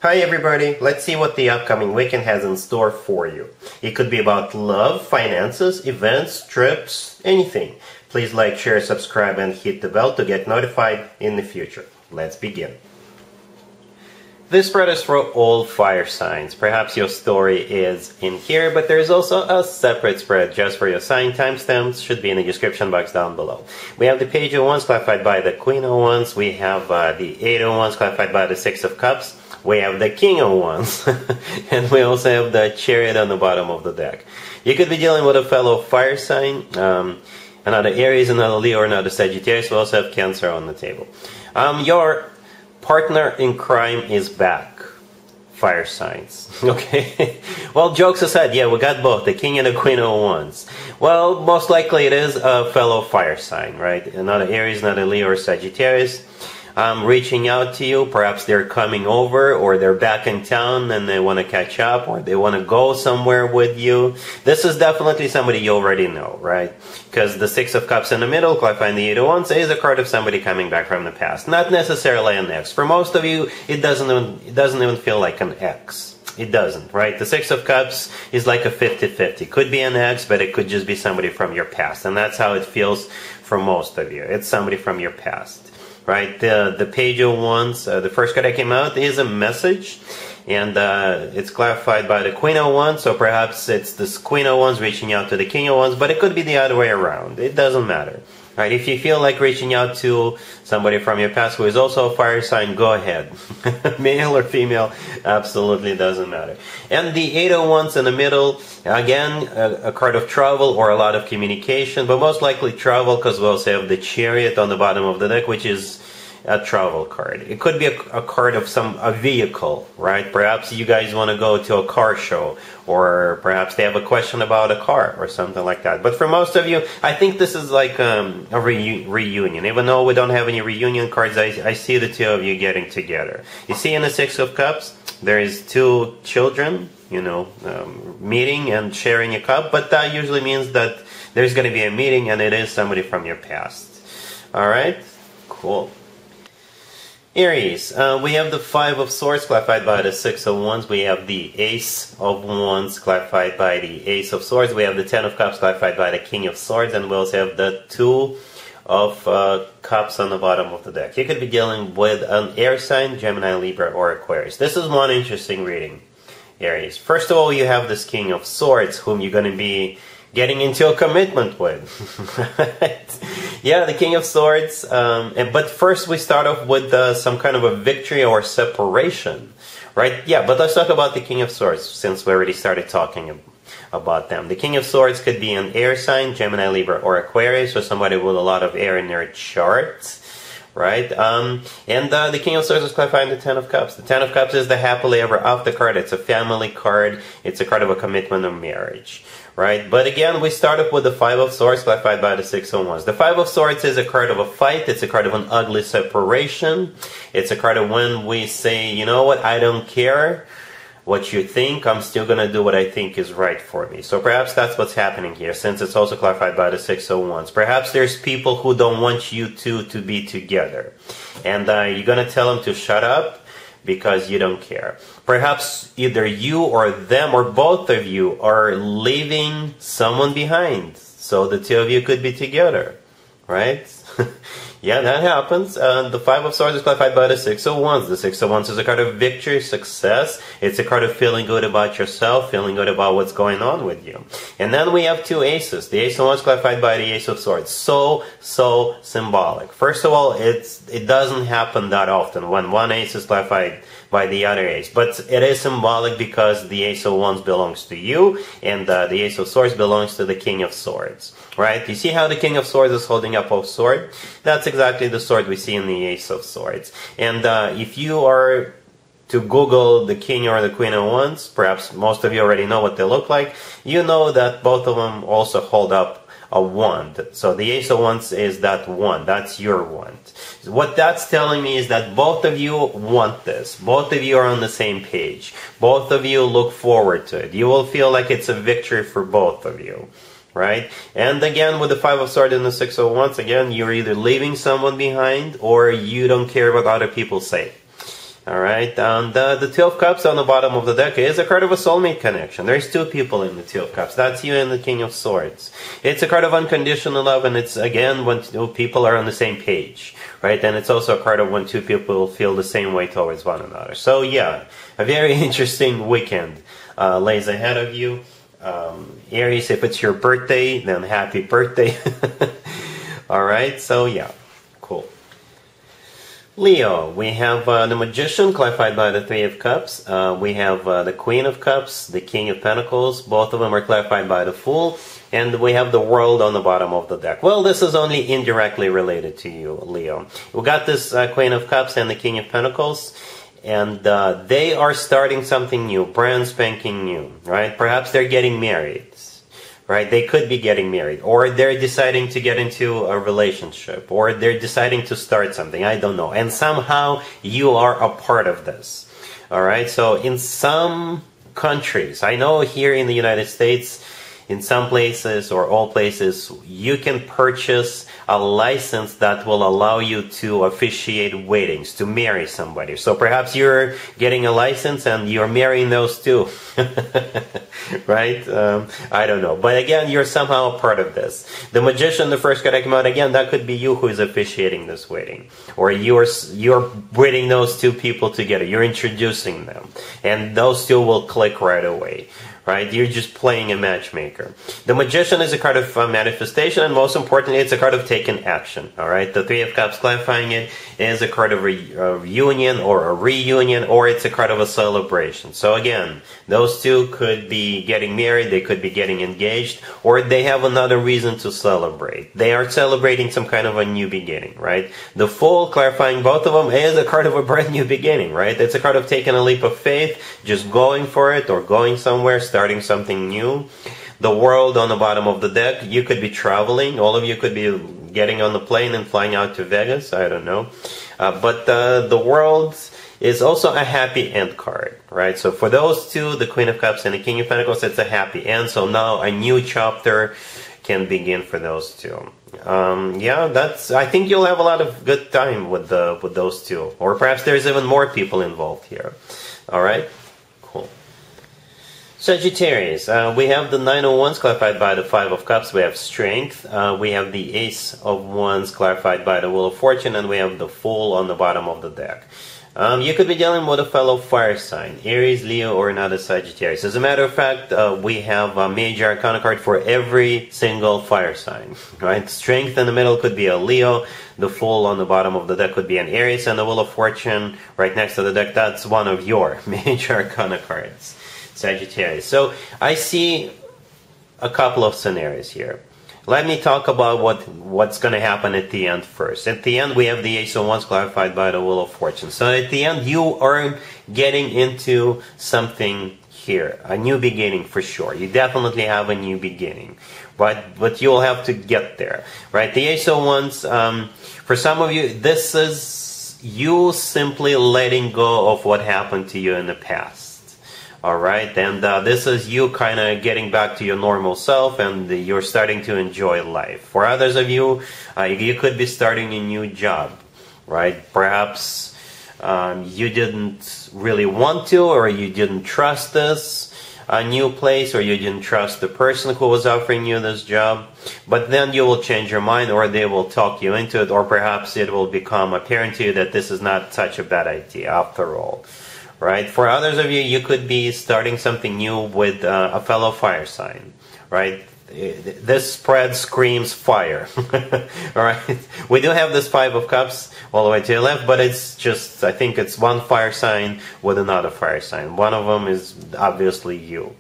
Hi everybody, let's see what the upcoming weekend has in store for you. It could be about love, finances, events, trips, anything. Please like, share, subscribe and hit the bell to get notified in the future. Let's begin. This spread is for all fire signs. Perhaps your story is in here, but there's also a separate spread just for your sign. Timestamps should be in the description box down below. We have the Page of Wands clarified by the Queen of Wands. We have the Eight of Wands clarified by the Six of Cups. We have the King of Wands. And we also have the Chariot on the bottom of the deck. You could be dealing with a fellow fire sign, another Aries, another Leo, or another Sagittarius. We also have Cancer on the table. Your partner in crime is back. Fire signs. Okay. Well, jokes aside, yeah, we got both, the King and the Queen of Wands. Well, most likely it is a fellow fire sign, right? Another Aries, another Leo or Sagittarius. Reaching out to you. Perhaps they're coming over, or they're back in town and they want to catch up, or they want to go somewhere with you. This is definitely somebody you already know, right? Because the Six of Cups in the middle, clarifying the Eight of Wands, is a card of somebody coming back from the past. Not necessarily an ex. For most of you, it doesn't even feel like an ex. It doesn't, right? The Six of Cups is like a 50-50. Could be an ex, but it could just be somebody from your past. And that's how it feels for most of you. It's somebody from your past. Right, the Page of Wands, the first card that came out is a message, and it's clarified by the Queen of Wands, so perhaps it's this Queen of Wands reaching out to the King of Wands, but it could be the other way around. It doesn't matter. Right, if you feel like reaching out to somebody from your past who is also a fire sign, go ahead. Male or female, absolutely doesn't matter. And the Eight of Wands in the middle, again, a card of travel or a lot of communication, but most likely travel, because we also have the Chariot on the bottom of the deck, which is a travel card. It could be a card of a vehicle, right? Perhaps you guys want to go to a car show, or perhaps they have a question about a car or something like that. But for most of you, I think this is like a reunion. Even though we don't have any reunion cards, I see the two of you getting together. You see in the Six of Cups, there is two children, meeting and sharing a cup, but that usually means that there's going to be a meeting and it is somebody from your past. Alright? Cool. Aries, we have the Five of Swords clarified by the Six of Wands. We have the Ace of Wands clarified by the Ace of Swords. We have the Ten of Cups clarified by the King of Swords. And we also have the Two of Cups on the bottom of the deck. You could be dealing with an air sign, Gemini, Libra, or Aquarius. This is one interesting reading, Aries. First of all, you have this King of Swords, whom you're going to be getting into a commitment with. Yeah, the King of Swords. But first we start off with some kind of a victory or separation, right? Yeah, but let's talk about the King of Swords, since we already started talking about them. The King of Swords could be an air sign, Gemini, Libra, or Aquarius, or somebody with a lot of air in their chart. Right? The King of Swords is clarifying the Ten of Cups. The Ten of Cups is the happily ever after card. It's a family card. It's a card of a commitment of marriage. Right? But again, we start off with the Five of Swords clarified by the Six of Wands. The Five of Swords is a card of a fight. It's a card of an ugly separation. It's a card of when we say, you know what, I don't care what you think, I'm still going to do what I think is right for me. So perhaps that's what's happening here, since it's also clarified by the Six of Wands. Perhaps there's people who don't want you two to be together. And you're going to tell them to shut up because you don't care. Perhaps either you or them or both of you are leaving someone behind. So the two of you could be together. Right? Yeah, that happens. The Five of Swords is clarified by the Six of Wands. The Six of Wands is a card of victory, success. It's a card of feeling good about yourself, feeling good about what's going on with you. And then we have two aces. The Ace of Wands clarified by the Ace of Swords. So symbolic. First of all, it doesn't happen that often when one ace is clarified by the other ace. But it is symbolic because the Ace of Wands belongs to you, and the Ace of Swords belongs to the King of Swords. Right? You see how the King of Swords is holding up a sword? That's exactly the sword we see in the Ace of Swords. And if you are to Google the King or the Queen of Wands, perhaps most of you already know what they look like, you know that both of them also hold up a wand. So the Ace of Wands is that wand. That's your wand. What that's telling me is that both of you want this. Both of you are on the same page. Both of you look forward to it. You will feel like it's a victory for both of you. Right? And again, with the Five of Swords and the Six of Wands, again, you're either leaving someone behind or you don't care what other people say. Alright, and the Two of Cups on the bottom of the deck is a card of a soulmate connection. There's two people in the Two of Cups. That's you and the King of Swords. It's a card of unconditional love, and it's, again, when two people are on the same page. Right, and it's also a card of when two people feel the same way towards one another. So yeah, a very interesting weekend lays ahead of you. Aries, if it's your birthday, then happy birthday. Alright, so yeah, cool. Leo, we have the Magician, clarified by the Three of Cups. We have the Queen of Cups, the King of Pentacles. Both of them are clarified by the Fool. And we have the World on the bottom of the deck. Well, this is only indirectly related to you, Leo. We got this Queen of Cups and the King of Pentacles. And they are starting something new, brand spanking new, right? Perhaps they're getting married. Right? They could be getting married, or they're deciding to get into a relationship, or they're deciding to start something. I don't know. And somehow you are a part of this. All right? So in some countries, I know here in the United States, in some places or all places, you can purchase a license that will allow you to officiate weddings, to marry somebody. So perhaps you're getting a license and you're marrying those two. Right? I don't know. But again, you're somehow a part of this. The Magician, the first card I came out, again, that could be you who is officiating this wedding. Or you're bringing those two people together. You're introducing them. And those two will click right away. Right? You're just playing a matchmaker. The Magician is a card of manifestation, and most importantly, it's a card of taking action. All right? The Three of Cups, clarifying it, is a card of a union or a reunion, or it's a card of a celebration. So again, those two could be getting married, they could be getting engaged, or they have another reason to celebrate. They are celebrating some kind of a new beginning, right? The Fool, clarifying both of them, is a card of a brand new beginning, right? It's a card of taking a leap of faith, just going for it, or going somewhere, starting something new. The World on the bottom of the deck, you could be traveling. All of you could be getting on the plane and flying out to Vegas. I don't know. But the World is also a happy end card, right? So for those two, the Queen of Cups and the King of Pentacles, it's a happy end. So now a new chapter can begin for those two. Yeah, I think you'll have a lot of good time with those two. Or perhaps there's even more people involved here. All right? Cool. Sagittarius, we have the Nine of Wands clarified by the Five of Cups. We have Strength. We have the Ace of Wands clarified by the Wheel of Fortune. And we have the Fool on the bottom of the deck. You could be dealing with a fellow fire sign, Aries, Leo, or another Sagittarius. As a matter of fact, we have a major arcana card for every single fire sign. Right? Strength in the middle could be a Leo. The Fool on the bottom of the deck could be an Aries. And the Wheel of Fortune right next to the deck, that's one of your major arcana cards. Sagittarius. So I see a couple of scenarios here. Let me talk about what's going to happen at the end first. At the end, we have the Ace of Wands clarified by the Wheel of Fortune. So at the end, you are getting into something here, a new beginning for sure. You definitely have a new beginning, but you'll have to get there, right? The Ace of Wands, for some of you, this is you simply letting go of what happened to you in the past. Alright, and this is you kind of getting back to your normal self, and you're starting to enjoy life. For others of you, you could be starting a new job, right? Perhaps you didn't really want to, or you didn't trust this new place, or you didn't trust the person who was offering you this job. But then you will change your mind, or they will talk you into it, or perhaps it will become apparent to you that this is not such a bad idea after all. Right? For others of you, you could be starting something new with a fellow fire sign. Right? This spread screams fire. Alright? We do have this Five of Cups all the way to the left, but it's just, I think it's one fire sign with another fire sign. One of them is obviously you.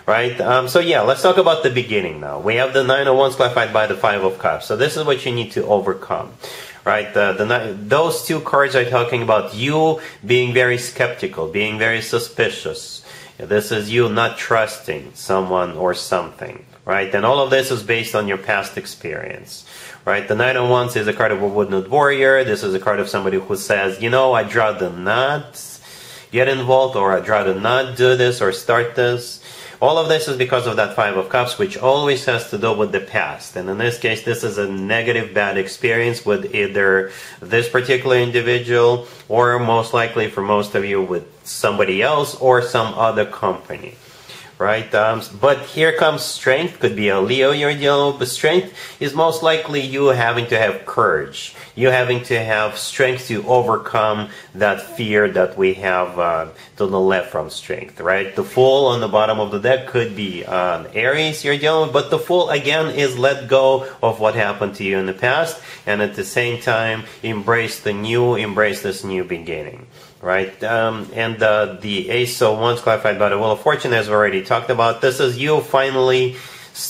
Right? So yeah, let's talk about the beginning now. We have the Nine of Wands clarified by the Five of Cups. So this is what you need to overcome. Right, those two cards are talking about you being very skeptical, being very suspicious. This is you not trusting someone or something, right? And all of this is based on your past experience, right? The Nine of Wands is a card of a wounded warrior. This is a card of somebody who says, you know, I'd rather not get involved, or I'd rather not do this or start this. All of this is because of that Five of Cups, which always has to do with the past. And in this case, this is a negative, bad experience with either this particular individual, or most likely for most of you with somebody else or some other company. Right? But here comes strength. Could be a Leo you're dealing with, but strength is most likely you having to have courage. You having to have strength to overcome that fear that we have to the left from strength, right? The Fool on the bottom of the deck could be Aries you're dealing with, but the Fool again is let go of what happened to you in the past, and at the same time embrace the new, embrace this new beginning. Right, and the Ace of Wands clarified by the Wheel of Fortune, as we already talked about. This is you finally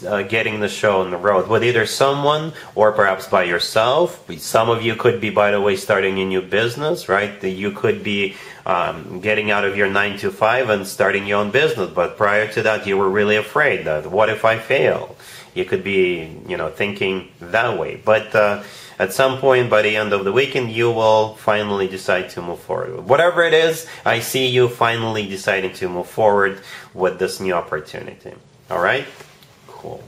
getting the show on the road with either someone or perhaps by yourself. Some of you could be, by the way, starting a new business, right? You could be getting out of your 9 to 5 and starting your own business. But prior to that, you were really afraid that what if I fail? You could be, thinking that way. But at some point by the end of the weekend, you will finally decide to move forward. Whatever it is, I see you finally deciding to move forward with this new opportunity. All right? Cool.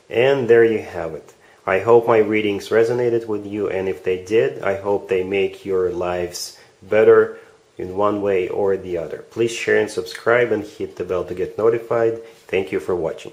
And there you have it. I hope my readings resonated with you, and if they did, I hope they make your lives better in one way or the other. Please share and subscribe and hit the bell to get notified. Thank you for watching.